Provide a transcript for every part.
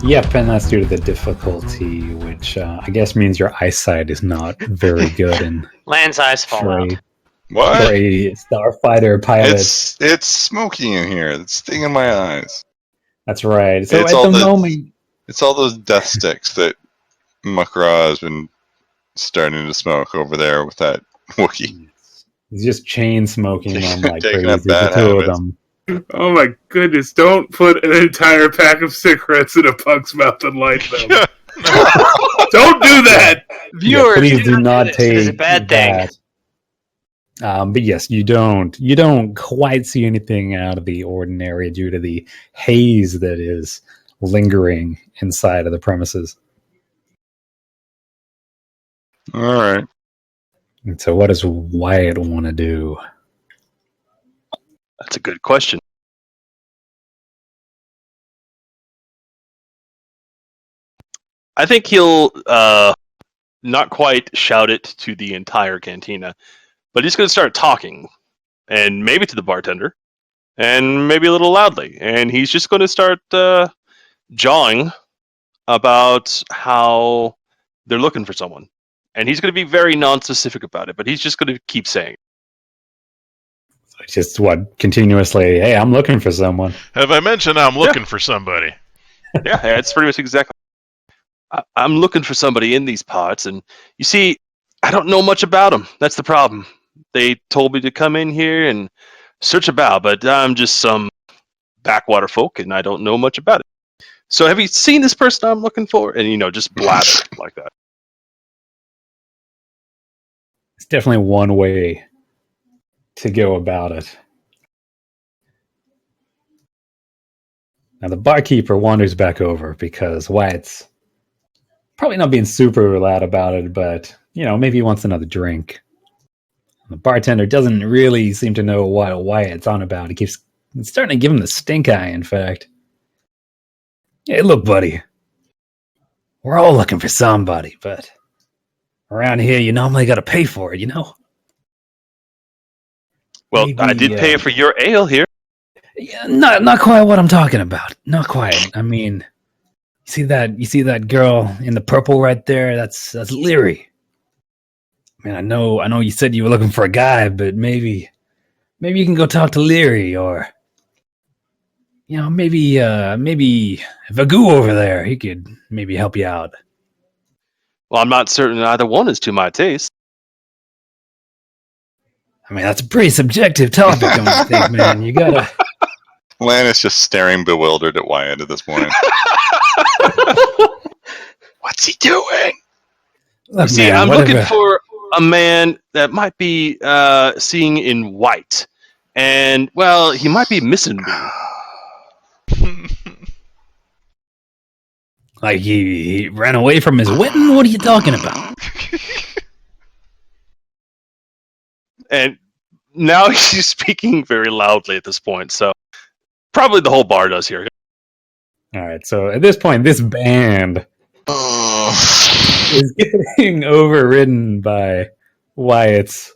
Yep, and that's due to the difficulty, which I guess means your eyesight is not very good. And Land's eyes fall out. What? For a starfighter pilot. It's smoky in here. It's stinging my eyes. That's right. So it's at the moment... It's all those death sticks that MacLeod has been starting to smoke over there with that Wookiee. He's just chain smoking them like Taking crazy, up bad the two habits. of them. Oh my goodness, don't put an entire pack of cigarettes in a punk's mouth and light them. Don't do that! Viewers, please do not take it is a bad thing. That. But yes, you don't quite see anything out of the ordinary due to the haze that is lingering inside of the premises. All right. And so what does Wyatt want to do? That's a good question. I think he'll not quite shout it to the entire cantina, but he's going to start talking, and maybe to the bartender, and maybe a little loudly, and he's just going to start jawing about how they're looking for someone. And he's going to be very non-specific about it, but he's just going to keep saying it. Just continuously, hey, I'm looking for someone. Have I mentioned I'm looking for somebody? Yeah, it's pretty much exactly. I'm looking for somebody in these parts, and you see, I don't know much about them. That's the problem. They told me to come in here and search about, but I'm just some backwater folk, and I don't know much about it. So have you seen this person I'm looking for? And, just blather like that. It's definitely one way to go about it. Now the barkeeper wanders back over because Wyatt's probably not being super loud about it, but maybe he wants another drink. The bartender doesn't really seem to know what Wyatt's on about. He keeps starting to give him the stink eye, in fact. Hey, look, buddy. We're all looking for somebody, but around here you normally gotta pay for it, Well, Maybe, I did pay for your ale here. Yeah, not quite what I'm talking about. Not quite. I mean, you see that girl in the purple right there? That's Leary. I mean, I know you said you were looking for a guy, but maybe you can go talk to Leary, or maybe Vagoo over there. He could maybe help you out. Well, I'm not certain either one is to my taste. I mean, that's a pretty subjective topic, don't you think, man? You gotta... Lan is just staring bewildered at Wyatt at this point. What's he doing? Look, See, man, I'm looking for a man that might be seeing in white. And, well, he might be missing me. Like he ran away from his wedding? What are you talking about? And now he's speaking very loudly at this point, so probably the whole bar does hear him. All right, so at this point, this band is getting overridden by Wyatt's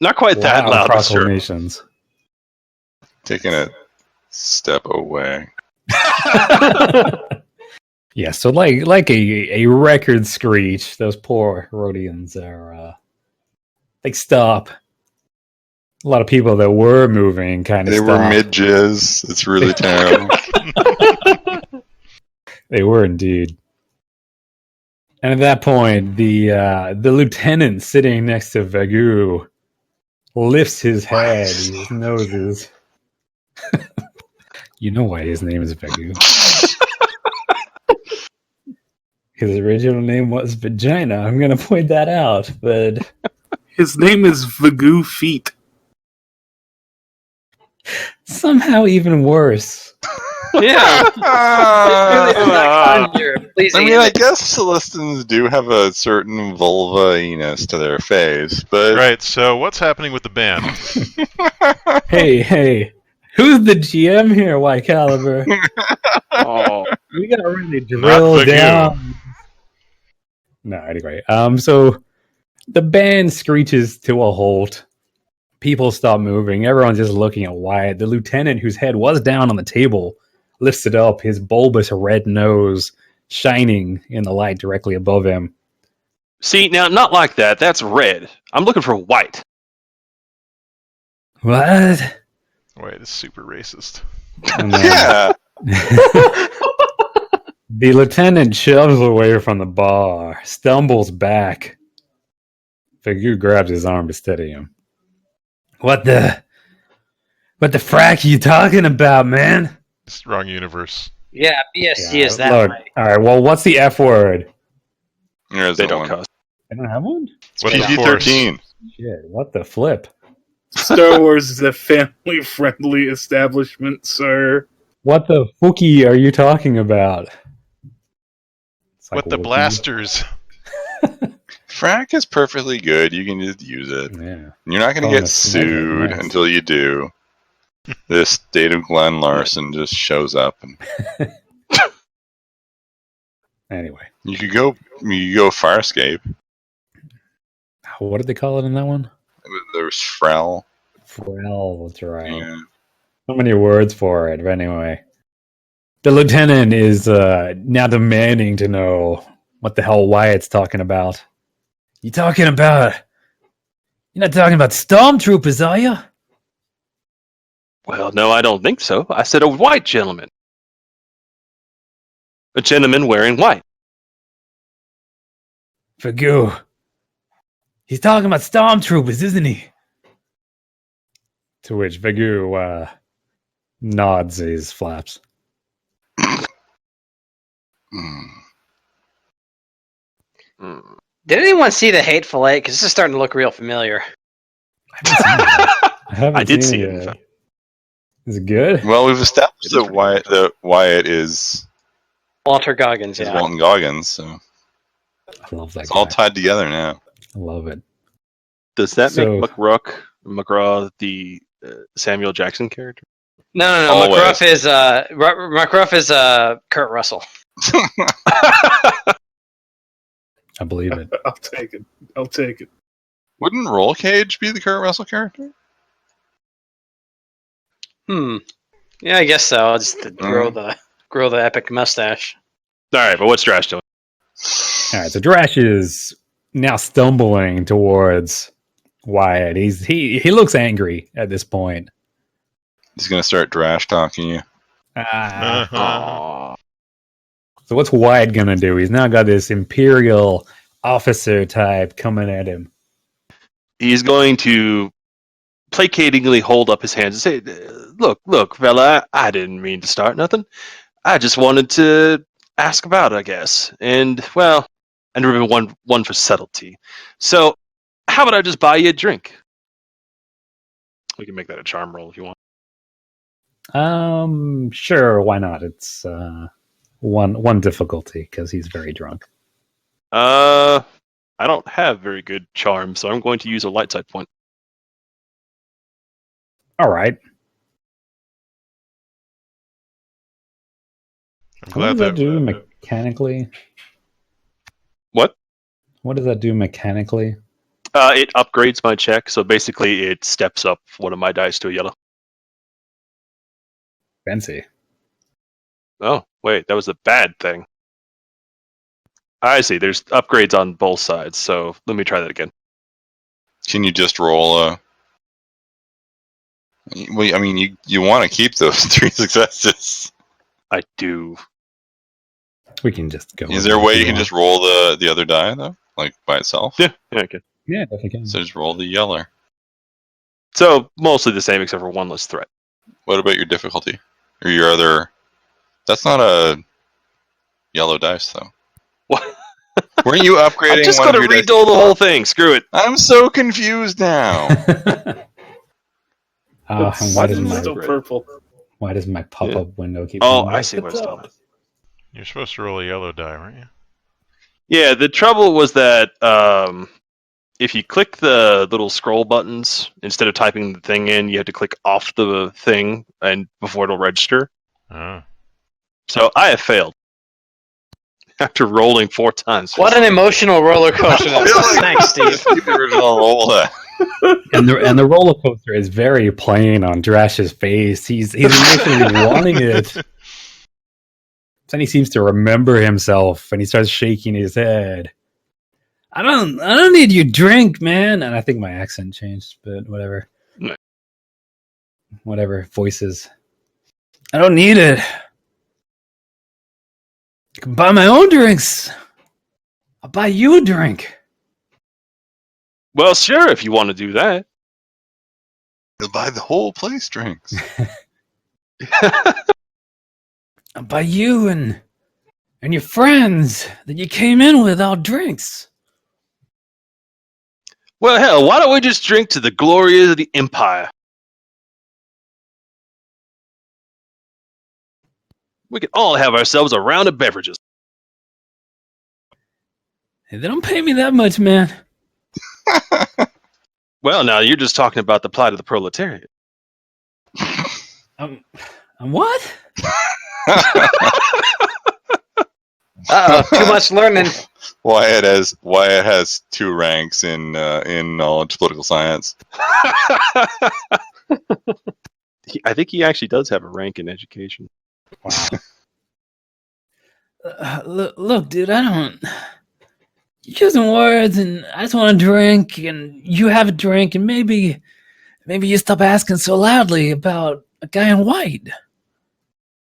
Not quite that loud, but sure. proclamations. Taking a step away. Yeah, so like a record screech, those poor Rhodians are they stop. A lot of people that were moving kind of They stopped. were mid-jizz. It's really terrible. They were indeed. And at that point, the lieutenant sitting next to Vagoo lifts his head. His nose is... You know why his name is Vagoo. His original name was Vagina. I'm going to point that out, but... His name is Vagoo Feet. Somehow even worse. Yeah. I guess Celestins do have a certain vulva-iness to their face, but... Right, so what's happening with the band? Hey, who's the GM here, White Caliber? Oh, We gotta really drill down. No, anyway. So the band screeches to a halt. People stop moving. Everyone's just looking at Wyatt. The lieutenant, whose head was down on the table, lifts it up, his bulbous red nose shining in the light directly above him. See, now, not like that. That's red. I'm looking for white. What? Wait, it's super racist. And then Yeah. the lieutenant shoves away from the bar, stumbles back. Figu grabs his arm to steady him. What the frack are you talking about, man? It's wrong universe. Yeah, BSC Yeah, is that look, way. all right, well, what's the F word? There's They that don't one. cuss. I don't have one? What is PG-13. Shit, what the flip? Star Wars is a family-friendly establishment, sir. What the fookie are you talking about? It's like What the Wookiee. blasters? Frack is perfectly good. You can just use it. Yeah. You're not going to Oh, get that's sued nice. until you do. This state of Glenn Larson just shows up, and Anyway, you could go Farscape. what did they call it in that one? There was Frel. Frel, that's right. Yeah. So many words for it, but anyway. The lieutenant is now demanding to know what the hell Wyatt's talking about. You're not talking about stormtroopers, are you? Well, no, I don't think so. I said a white gentleman. A gentleman wearing white. Figu. He's talking about stormtroopers, isn't he? To which Figu nods his flaps. Mm. Hmm. Did anyone see the Hateful Eight? Because this is starting to look real familiar. I haven't I did seen see it it, in yet. fact. Is it good? Well, we've established It is that Wyatt is Walter Goggins, yeah. Walton Goggins, so I love that it's guy. all tied together now. I love it. Does that So- make McGraw the Samuel Jackson character? No. Always. McGruff is Kurt Russell. I believe it. I'll take it. Wouldn't Roll Cage be the Kurt Russell character? Yeah, I guess so. I'll just grow the epic mustache. All right, but what's Drash doing? All right, so Drash is now stumbling towards Wyatt. He looks angry at this point. He's gonna start trash talking you. Uh-huh. Aw. So what's Wyatt gonna do? He's now got this Imperial officer type coming at him. He's going to placatingly hold up his hands and say, look, fella, I didn't mean to start nothing. I just wanted to ask about it, I guess. And, well, I never been one for subtlety. So, how about I just buy you a drink? We can make that a charm roll if you want. Sure, why not? It's one difficulty because he's very drunk. I don't have very good charm, so I'm going to use a light side point. All right. I'm What glad does that do mechanically? What? What does that do mechanically? It upgrades my check, so basically it steps up one of my dice to a yellow. Fancy. Oh, wait, that was a bad thing. I see, there's upgrades on both sides, so let me try that again. Can you just roll a? Well, I mean, you want to keep those 3 successes. I do. We can just go. Is there a way you can just roll the other die though, like by itself? Yeah, I can. Yeah, definitely can. So just roll the yeller. So, mostly the same except for one less threat. What about your difficulty or your other? That's not a yellow dice though. What? Weren't you upgrading? I'm just one going of to your dice? redo the whole thing. Screw it. I'm so confused now. It's why does still my purple. pop-up window keep? Oh, coming I up? see what it's doing. You're supposed to roll a yellow die, weren't you? Yeah, the trouble was that if you click the little scroll buttons, instead of typing the thing in, you have to click off the thing and before it'll register. Oh. So I have failed. After rolling 4 times. What an emotional roller coaster that Really? was. Thanks, Steve. Keep the original roll then. and the roller coaster is very plain on Drash's face. He's initially wanting it, Then he seems to remember himself, and he starts shaking his head. I don't need your drink, man. And I think my accent changed, but whatever. No. Whatever voices. I don't need it. I can buy my own drinks. I'll buy you a drink. Well, sure, if you want to do that. He'll buy the whole place drinks. I'll buy you and your friends that you came in with all drinks. Well, hell, why don't we just drink to the glory of the Empire? We can all have ourselves a round of beverages. Hey, they don't pay me that much, man. Well, now you're just talking about the plight of the proletariat. I'm what? Too much learning. Wyatt has 2 ranks in knowledge political science. I think he actually does have a rank in education. Wow. Look, dude, I don't. You're using words, and I just want a drink, and you have a drink, and maybe you stop asking so loudly about a guy in white.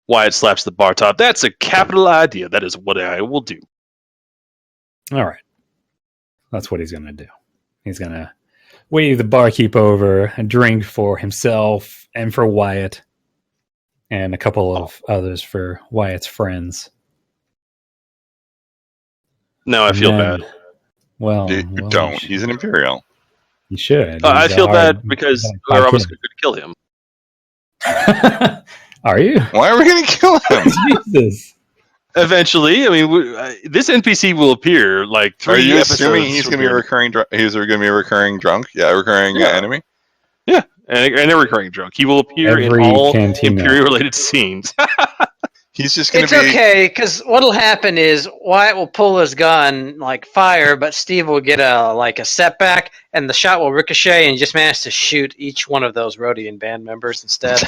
Wyatt slaps the bar top. That's a capital idea. That is what I will do. All right. That's what he's going to do. He's going to wave the barkeep over a drink for himself and for Wyatt and a couple of others for Wyatt's friends. No, I feel bad. Well, Don't. He's an Imperial. You should. I feel bad because we're almost going to kill him. Are you? Why are we going to kill him? Jesus. Eventually, I mean, this NPC will appear like 3 Are you episodes. assuming he's going to be a recurring? He's going to be a recurring drunk? Yeah, a recurring enemy. Yeah, and a recurring drunk. He will appear in Every all cantina. Imperial-related scenes. He's just going It's to be. okay, because what'll happen is Wyatt will pull his gun, like fire, but Steve will get a setback, and the shot will ricochet, and just manage to shoot each one of those Rhodian band members instead.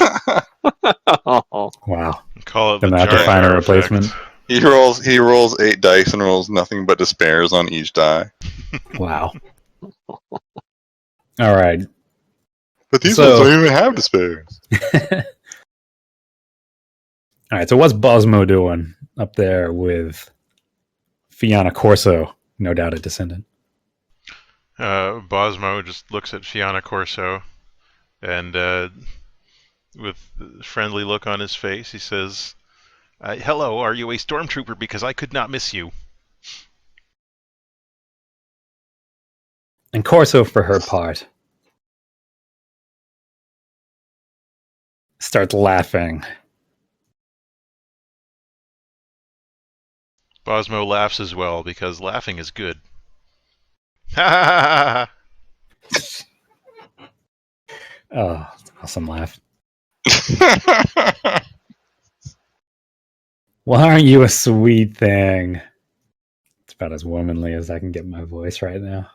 Oh. Wow. Call it The the Matt Jar Definer Jar replacement. effect. He rolls 8 dice and rolls nothing but despairs on each die. Wow. All right. But these So- ones don't even have despairs. All right, so what's Bosmo doing up there with Fianna Corso, no doubt a descendant? Bosmo just looks at Fianna Corso and with a friendly look on his face, he says, hello, are you a stormtrooper? Because I could not miss you. And Corso, for her part, starts laughing. Bosmo laughs as well, because laughing is good. Ha ha ha Oh, awesome laugh. Well, aren't you a sweet thing? It's about as womanly as I can get my voice right now.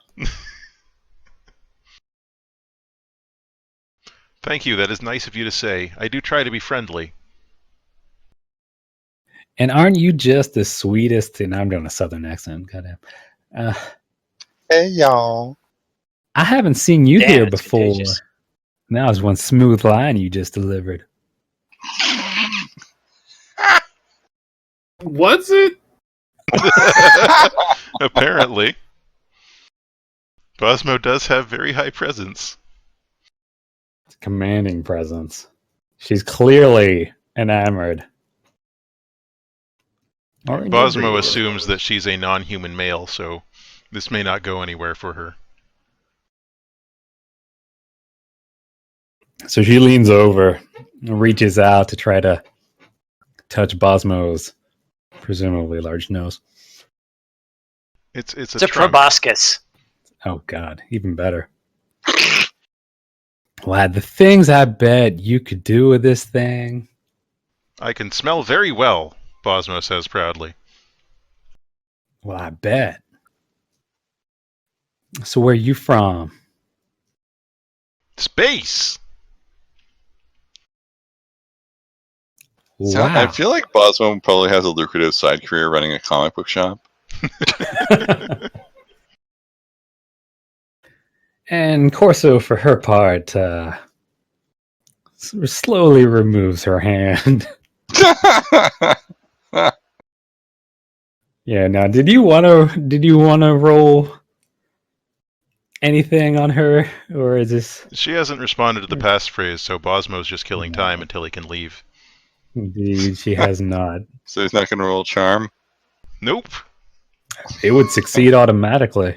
Thank you, that is nice of you to say. I do try to be friendly. And aren't you just the sweetest? And I'm doing a southern accent. Goddamn. Hey, y'all. I haven't seen you Damn, here it's before. contagious. That was one smooth line you just delivered. Was it? Apparently. Bosmo does have very high presence. Commanding presence. She's clearly enamored. Or Bosmo assumes that she's a non-human male, so this may not go anywhere for her. So she leans over and reaches out to try to touch Bosmo's presumably large nose. It's a It's a trunk. proboscis. Oh god, even better. Lad, the things I bet you could do with this thing. I can smell very well, Bosmo says proudly. Well, I bet. So where you from? Space! So I feel like Bosmo probably has a lucrative side career running a comic book shop. And Corso, for her part, slowly removes her hand. Yeah. Now, did you want to roll anything on her, or is this? She hasn't responded to the passphrase, so Bosmo's just killing time until he can leave. Indeed, she has not. So he's not going to roll charm? Nope. It would succeed automatically.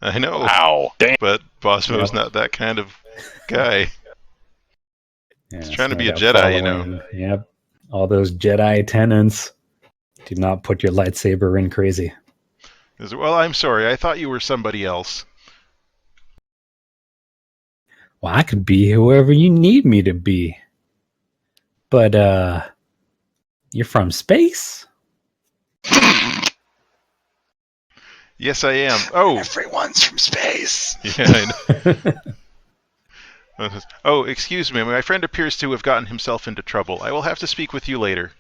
I know. Wow. Damn. But Bosmo's not that kind of guy. Yeah, He's trying to so be a I got Jedi, you know. following. Yep. All those Jedi tenants. Do not put your lightsaber in crazy. Well, I'm sorry. I thought you were somebody else. Well, I could be whoever you need me to be. But, you're from space? Yes, I am. Oh, Everyone's from space. yeah, I know. Oh, excuse me. My friend appears to have gotten himself into trouble. I will have to speak with you later.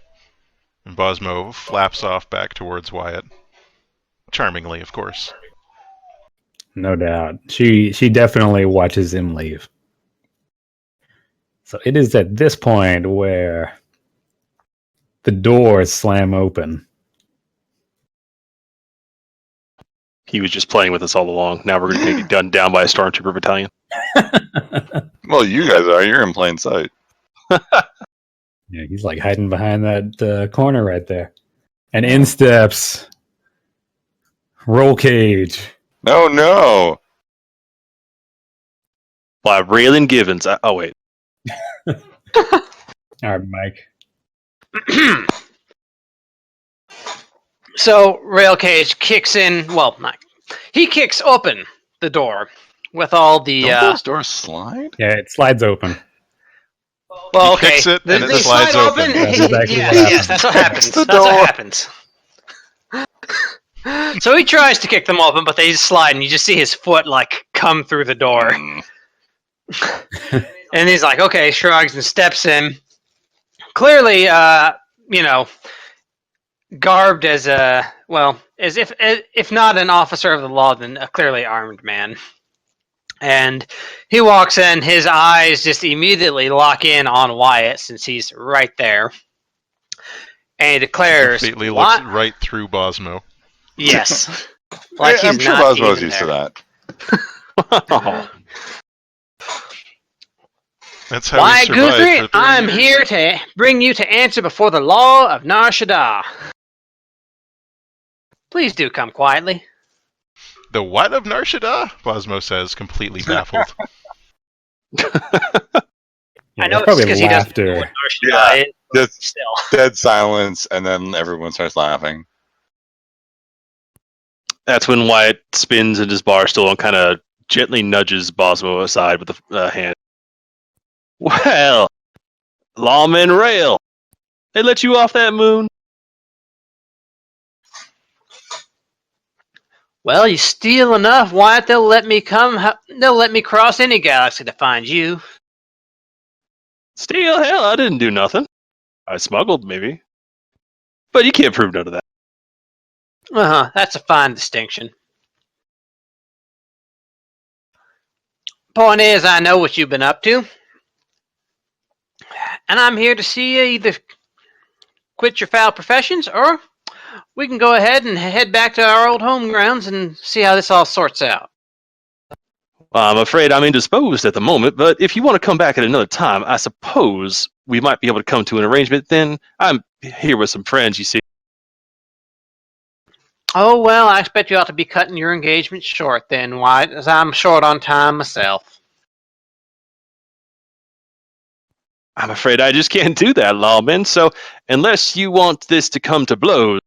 And Bosmo flaps off back towards Wyatt. Charmingly, of course. No doubt. She definitely watches him leave. So it is at this point where the doors slam open. He was just playing with us all along. Now we're going to get gunned down by a stormtrooper battalion. Well, you guys are. You're in plain sight. Yeah, he's like hiding behind that corner right there. And in steps Roll Cage. No. By Raylan Givens. Oh, wait. All right, Mike. So Rail Cage kicks in. Well, not. He kicks open the door with all the. Don't those doors slide? Yeah, it slides open. Well, He okay. kicks it, and it They slides slide open. That's exactly what Yes, happens. that's what happens. the That's what door. happens. So he tries to kick them open, but they just slide, and you just see his foot like come through the door. And he's like, okay, shrugs and steps in. Clearly, garbed as as if not an officer of the law, then a clearly armed man. And he walks in, his eyes just immediately lock in on Wyatt since he's right there. And he declares, Completely "What?" looks right through Bosmo. Yes. Like I'm he's sure not Bosmo's even used to there. that. Oh, That's how Why, he survived Guthrie, for 3 I'm years. here to bring you to answer before the law of Nar Shaddaa. Please do come quietly. The what of Nar Shaddaa? Bosmo says, completely baffled. Yeah, I know there's it's probably because he doesn't know laughter. what Nar Shaddaa is, but Just still. dead silence, and then everyone starts laughing. that's when Wyatt spins in his bar stool and kind of gently nudges Bosmo aside with the hand. Well, lawman Rail. They let you off that moon? Well, you steal enough, Wyatt, they'll let me cross any galaxy to find you. Steal? Hell, I didn't do nothing. I smuggled, maybe. But you can't prove none of that. Uh-huh, that's a fine distinction. Point is, I know what you've been up to. And I'm here to see you either quit your foul professions, or we can go ahead and head back to our old home grounds and see how this all sorts out. Well, I'm afraid I'm indisposed at the moment, but if you want to come back at another time, I suppose we might be able to come to an arrangement then. I'm here with some friends, you see. Oh, well, I expect you ought to be cutting your engagement short then, Wyatt, as I'm short on time myself. I'm afraid I just can't do that, lawman, so unless you want this to come to blows,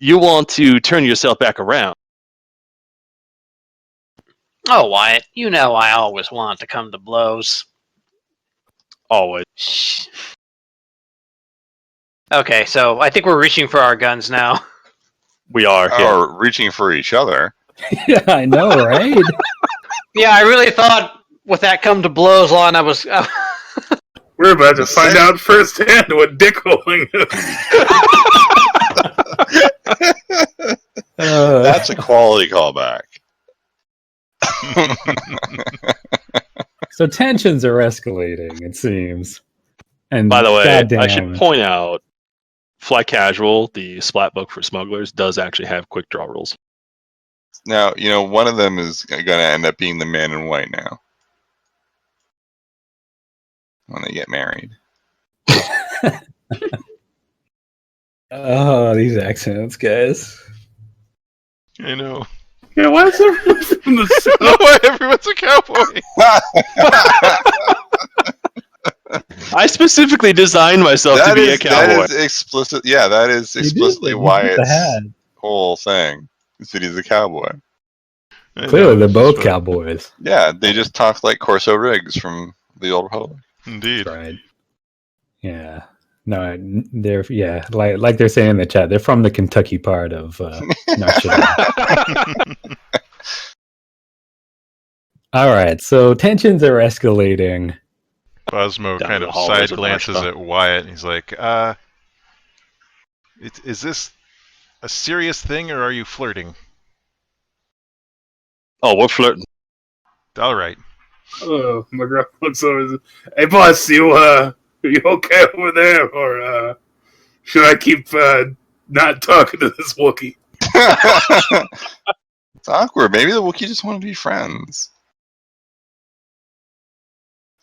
you want to turn yourself back around. Oh, Wyatt, you know I always want to come to blows. Always. Shh. Okay, so I think we're reaching for our guns now. We are. Yeah. Or reaching for each other. Yeah, I know, right? Yeah, I really thought with that come to blows line, I was... We're about to find out firsthand what dickholing is. That's a quality callback. So tensions are escalating, it seems. And By the way, goddamn, I should point out, Fly Casual, the splat book for smugglers, does actually have quick draw rules. Now, one of them is going to end up being the man in white now. When they get married. Oh, these accents, guys. I know. Yeah, why is everyone from the South? No, why everyone's a cowboy? I specifically designed myself to be a cowboy. That is explicit. Yeah, that is explicitly Wyatt's whole thing. Is that he's a cowboy. Clearly, they're both cowboys. Yeah, they just talk like Corso Riggs from the Old Republic. Indeed. Right. Yeah. No, they're like they're saying in the chat, they're from the Kentucky part of Narshada. All right, so tensions are escalating. Bosmo kind of side glances at Wyatt and he's like, is this a serious thing or are you flirting? Oh, we're flirting. All right. Oh, McGraw looks over. Hey, boss, you okay over there, or should I keep not talking to this Wookiee? It's awkward. Maybe the Wookiee just wanted to be friends.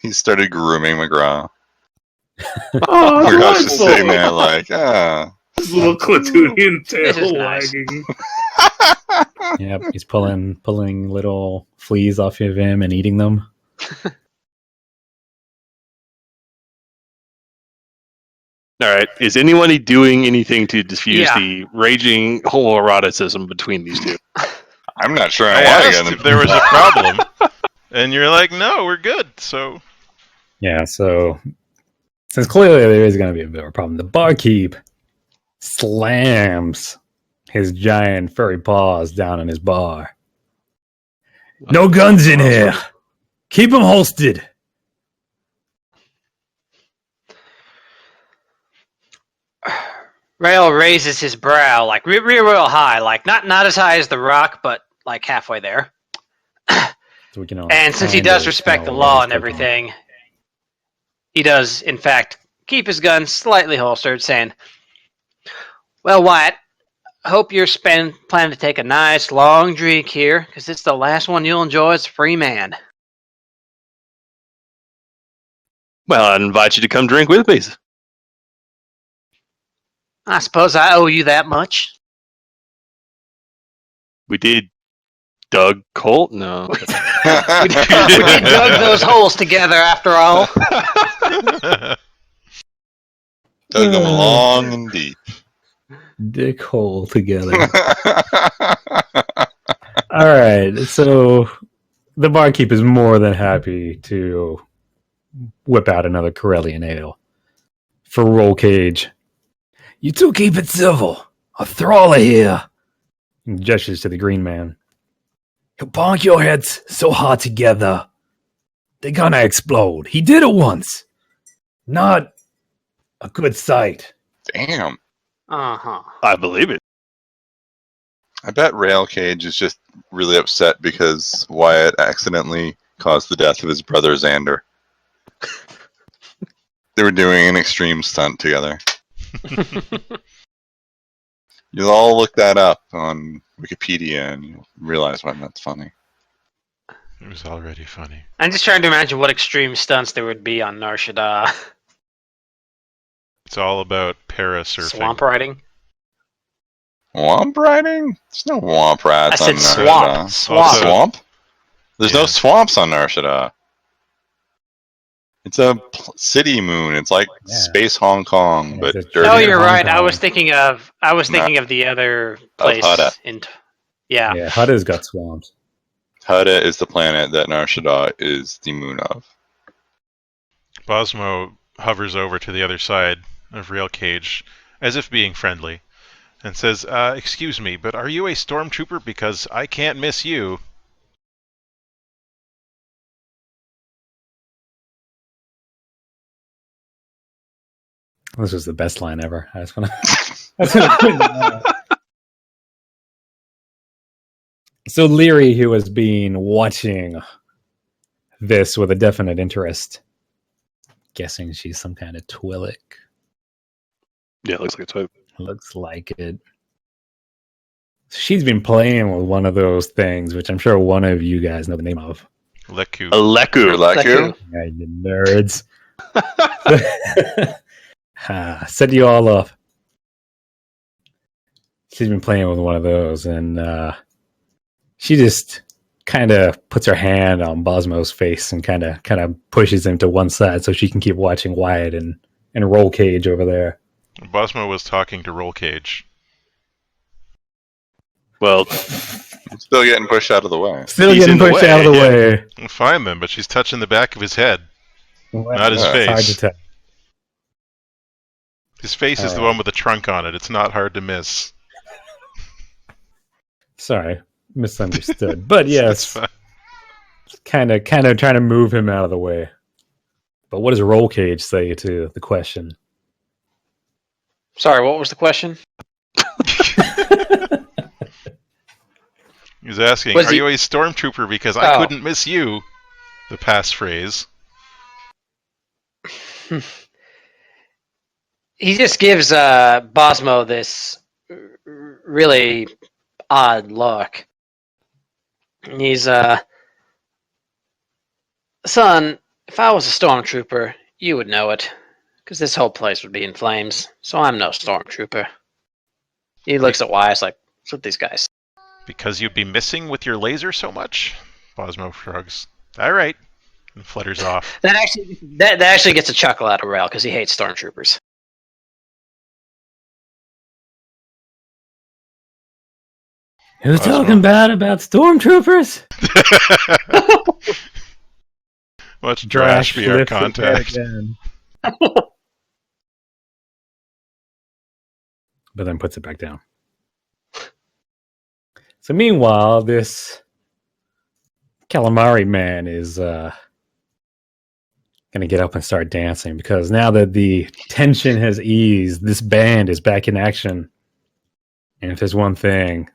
He started grooming McGraw. Oh, McGraw's just sitting there like, his little Clatoonian This is tail nice. wagging. Yep, he's pulling little fleas off of him and eating them. All right. Is anyone doing anything to diffuse Yeah. the raging homoeroticism between these two? I'm not sure I I want to asked get if him. there was a problem, and you're like, no, we're good. So Yeah, so since clearly there is going to be a bit of a problem, the barkeep slams his giant furry paws down in his bar. No guns in here. Keep them holstered. Rail raises his brow, like real high, like not as high as the Rock, but like halfway there. So we can all And since he kind does of respect the tell law what and he's taking. everything, he does, in fact, keep his gun slightly holstered, saying, "Well, Wyatt, hope you're planning to take a nice long drink here, because it's the last one you'll enjoy as a free man." Well, I'd invite you to come drink with me. I suppose I owe you that much. We did Doug Colt? No. We did dug those holes together, after all. Dug them long and deep. Dick hole together. All right, so the barkeep is more than happy to whip out another Corellian ale for Roll Cage. You two keep it civil. A trawler here. He gestures to the green man. He'll bonk your heads so hard together, they're gonna explode. He did it once. Not a good sight. Damn. Uh-huh. I believe it. I bet Rail Cage is just really upset because Wyatt accidentally caused the death of his brother Xander. They were doing an extreme stunt together. You'll all look that up on Wikipedia and you'll realize why that's funny. it was already funny. I'm just trying to imagine what extreme stunts there would be on Nar Shaddaa. It's all about parasurfing. Swamp riding? Womp riding? There's no womp rats I on said Narshada. swamp. Swamp. Swamp? There's no Yeah. swamps on Narshada. It's a city moon. It's like Yeah. space Hong Kong, Yeah, but it's a- dirty. Oh, you're Hong right. I Kong. was thinking of the other place. Hutta. Yeah. Yeah, Hutta's got swamps. Hutta is the planet that Narshada is the moon of. Bosmo hovers over to the other side of Rail Cage, as if being friendly, and says, excuse me, but are you a stormtrooper? Because I can't miss you. This was the best line ever. I just want to. So Leary, who has been watching this with a definite interest, guessing she's some kind of Twi'lek. Yeah, it looks like a type. Looks like it. She's been playing with one of those things, which I'm sure one of you guys know the name of. Leku. A Leku. Leku? Yeah, you nerds. Set you all up. She's been playing with one of those, and she just kind of puts her hand on Bosmo's face and kind of pushes him to one side so she can keep watching Wyatt and Roll Cage over there. Bosmo was talking to Roll Cage. Well, I'm still getting pushed out of the way. Still He's getting in the pushed way, out of the yeah. way. Fine then, but she's touching the back of his head, not his Yeah, It's hard to face. tell. His face is the one with the trunk on it. It's not hard to miss. Sorry, misunderstood. But It's yes, fine. kind of trying to move him out of the way. But what does Roll Cage say to the question? Sorry, what was the question? He's asking, Was are he- you a stormtrooper because I Oh. couldn't miss you? The passphrase. He just gives Bosmo this really odd look. He's son, if I was a stormtrooper, you would know it, because this whole place would be in flames. So I'm no stormtrooper. He looks at Wise like, what's with these guys? Because you'd be missing with your laser so much? Bosmo shrugs. Alright. And flutters off. That actually gets a chuckle out of Rail because he hates stormtroopers. Who's That's talking wrong. bad about stormtroopers? Much Drash be our lifts it contact. back down. But then puts it back down. So meanwhile, this calamari man is going to get up and start dancing because now that the tension has eased, this band is back in action. And if there's one thing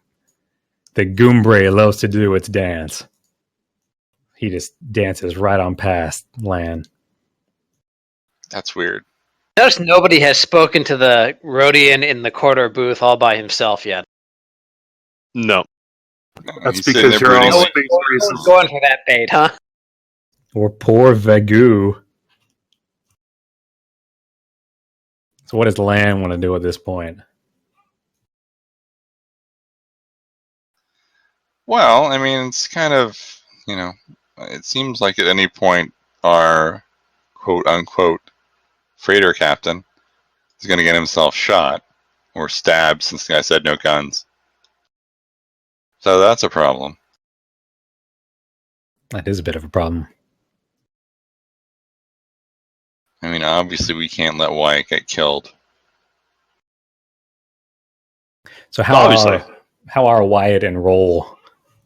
that Goombre loves to do, it's dance. He just dances right on past Lan. That's weird. Notice nobody has spoken to the Rhodian in the corridor booth all by himself yet. no. That's He's sitting because there you're all brooding. space No one's races. going for that bait, huh? Or poor Vagu. So what does Lan want to do at this point? Well, I mean, it's kind of, it seems like at any point our quote unquote freighter captain is going to get himself shot or stabbed since the guy said no guns. So that's a problem. That is a bit of a problem. I mean, obviously we can't let Wyatt get killed. So Obviously. how are Wyatt and Roll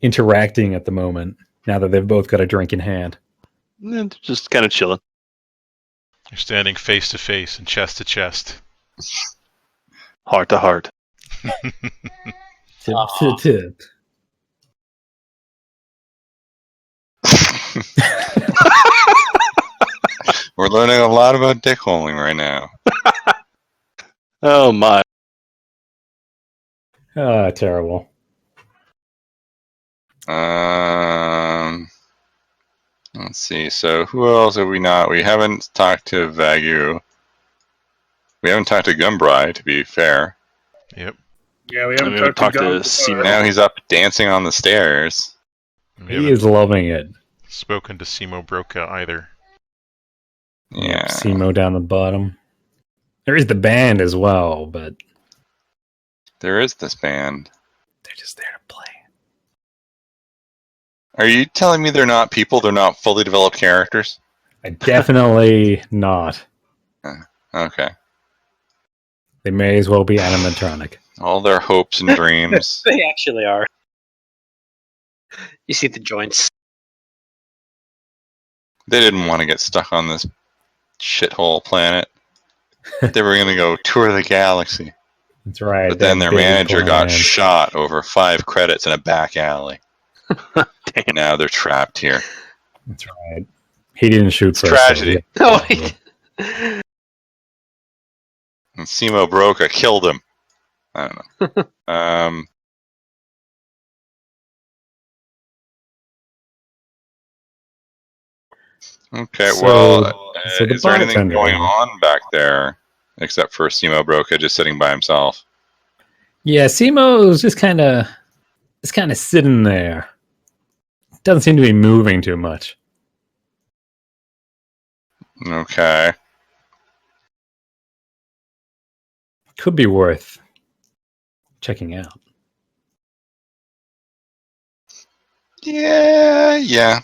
interacting at the moment now that they've both got a drink in hand? And just kind of chilling. You're standing face to face and chest to chest. Heart to heart. Tip to tip. We're learning a lot about dick holing right now. Oh my. Terrible. Let's see. So who else have we not? We haven't talked to Vagu. We haven't talked to Gumbrai, to be fair. Yep. Yeah, we I haven't mean, we talked to talked to Gum. Seymour. Now he's up dancing on the stairs. We He haven't is loving it. spoken to Simo Broca either. Yeah. Simo down the bottom. There is the band as well, but There is this band. they're just there to play. Are you telling me they're not people? They're not fully developed characters? Definitely not. Okay. They may as well be animatronic. All their hopes and dreams. They actually are. You see the joints. They didn't want to get stuck on this shithole planet. They were going to go tour the galaxy. That's right. But then that their big manager got plan. shot over 5 credits in a back alley. Damn. Now they're trapped here. That's right. He didn't shoot It's first. tragedy. No, And Simo Broca killed him. I don't know. Okay, So the is there anything bartender- going on back there except for Simo Broca just sitting by himself? Yeah, Simo's just kind of sitting there. Doesn't seem to be moving too much. Okay. Could be worth checking out. Yeah.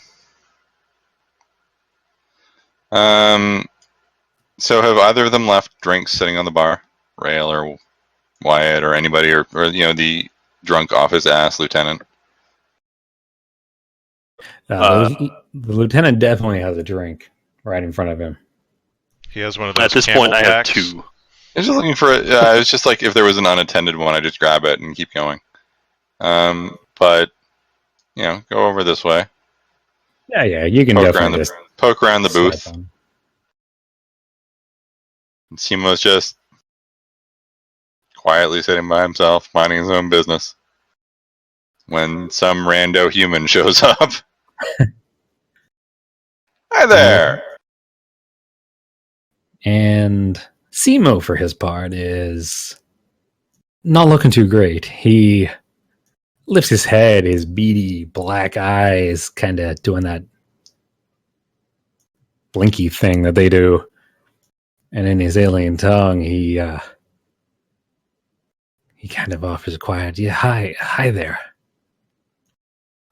So have either of them left drinks sitting on the bar? Rail or Wyatt or anybody or the drunk off his ass lieutenant? The lieutenant definitely has a drink right in front of him. He has one of those. At this camel point, I have packs. 2. I was just looking for it. It's just like if there was an unattended one, I just grab it and keep going. But go over this way. Yeah, you can Poke around definitely the just poke around the slap booth. on. And Simo's just quietly sitting by himself, minding his own business. When some rando human shows up. Hi there. And Simo, for his part, is not looking too great. He lifts his head, his beady black eyes kind of doing that blinky thing that they do. And in his alien tongue, he kind of offers a quiet, yeah, hi there.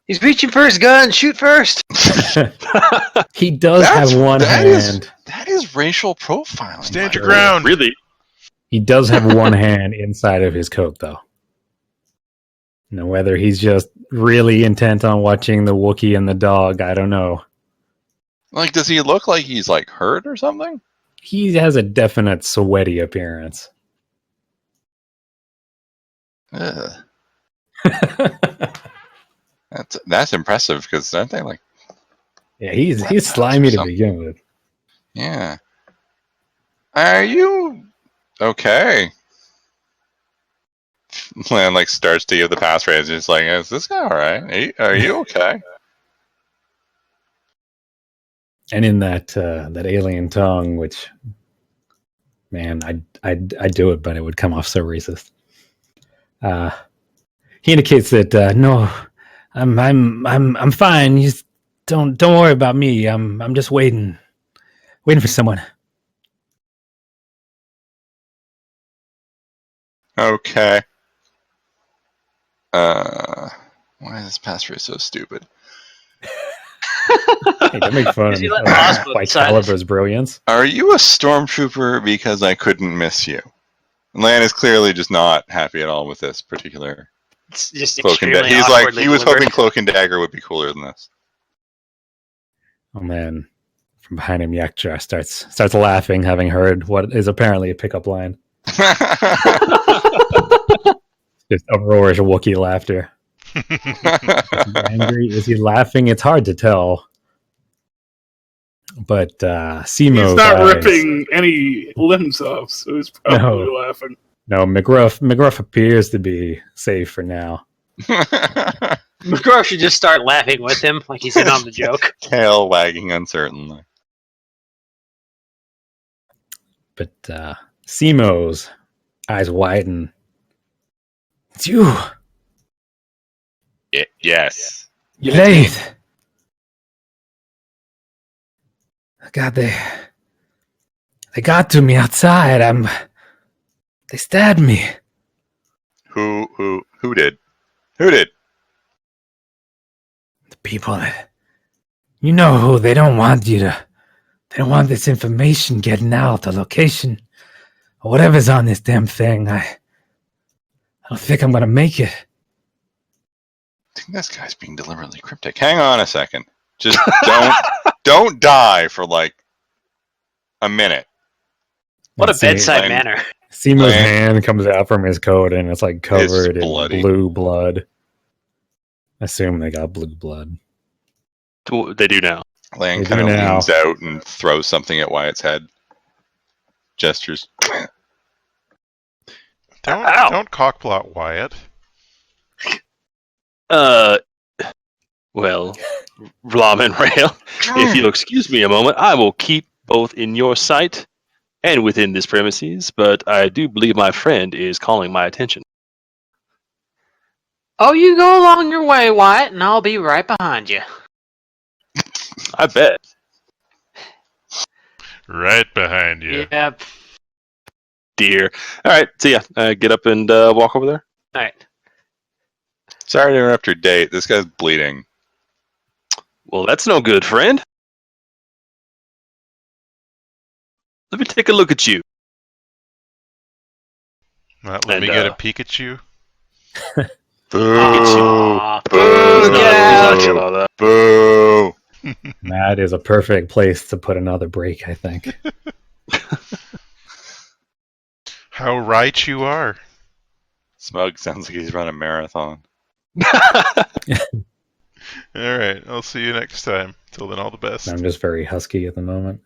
he's reaching for his gun. Shoot first. He does have one hand. That is racial profiling. Stand your Mike. ground. Really? He does have one hand inside of his coat, though. Whether he's just really intent on watching the Wookiee and the dog, I don't know. Like, does he look like he's like hurt or something? He has a definite sweaty appearance. Ugh. That's impressive because aren't they like? Yeah, he's slimy to begin with. Yeah. Are you okay? Lan like starts to give the passphrase. It's like, is this guy all right? Are you okay? And in that alien tongue, which, man, I'd do it, but it would come off so racist. He indicates that no, I'm fine. You just don't worry about me. I'm just waiting for someone. Okay. Why is this passphrase so stupid? Hey, don't make fun Is he of letting Osmo White decide? Caliber's brilliance. Are you a stormtrooper because I couldn't miss you? Lan is clearly just not happy at all with this particular It's just cloak and extremely dagger. He's like, awkwardly he was delivered. hoping cloak and dagger would be cooler than this. Oh man! From behind him, Yaktra starts laughing, having heard what is apparently a pickup line. Just uproarious Wookiee laughter. Is he angry? Is he laughing? It's hard to tell. But Simo's He's not eyes- ripping any limbs off, so he's probably laughing. No, McGruff appears to be safe for now. McGraw should just start laughing with him, like he's in on the joke. Tail wagging uncertainly. But Simo's eyes widen. It's you, Yes. you're late. God, they got to me outside. They stabbed me. Who did? Who did? The people that you know who. They don't want this information getting out, the location or whatever's on this damn thing. I don't think I'm gonna make it. I think this guy's being deliberately cryptic. Hang on a second. Just don't die for like a minute. What a See- bedside Lang- manner. Simo's Lang- hand comes out from his coat and it's like covered in bloody. blue blood. I assume they got blue blood. They do now. Lang They do kind of now. leans out and throws something at Wyatt's head. Gestures. Ow. Don't cockplot Wyatt. Well, Rom and Rail, if you'll excuse me a moment, I will keep both in your sight and within this premises, but I do believe my friend is calling my attention. Oh, you go along your way, Wyatt, and I'll be right behind you. I bet. Right behind you. Yep. Dear. All right, see ya. Get up and walk over there. All right. Sorry to interrupt your date. This guy's bleeding. Well, that's no good, friend. Let me take a look at you. Let And, me get a Pikachu. Boo! Aw, Boo! boo, get out. Chill out. Boo! That is a perfect place to put another break, I think. How right you are. Smug sounds like he's run a marathon. All right, I'll see you next time. Till then, all the best. I'm just very husky at the moment.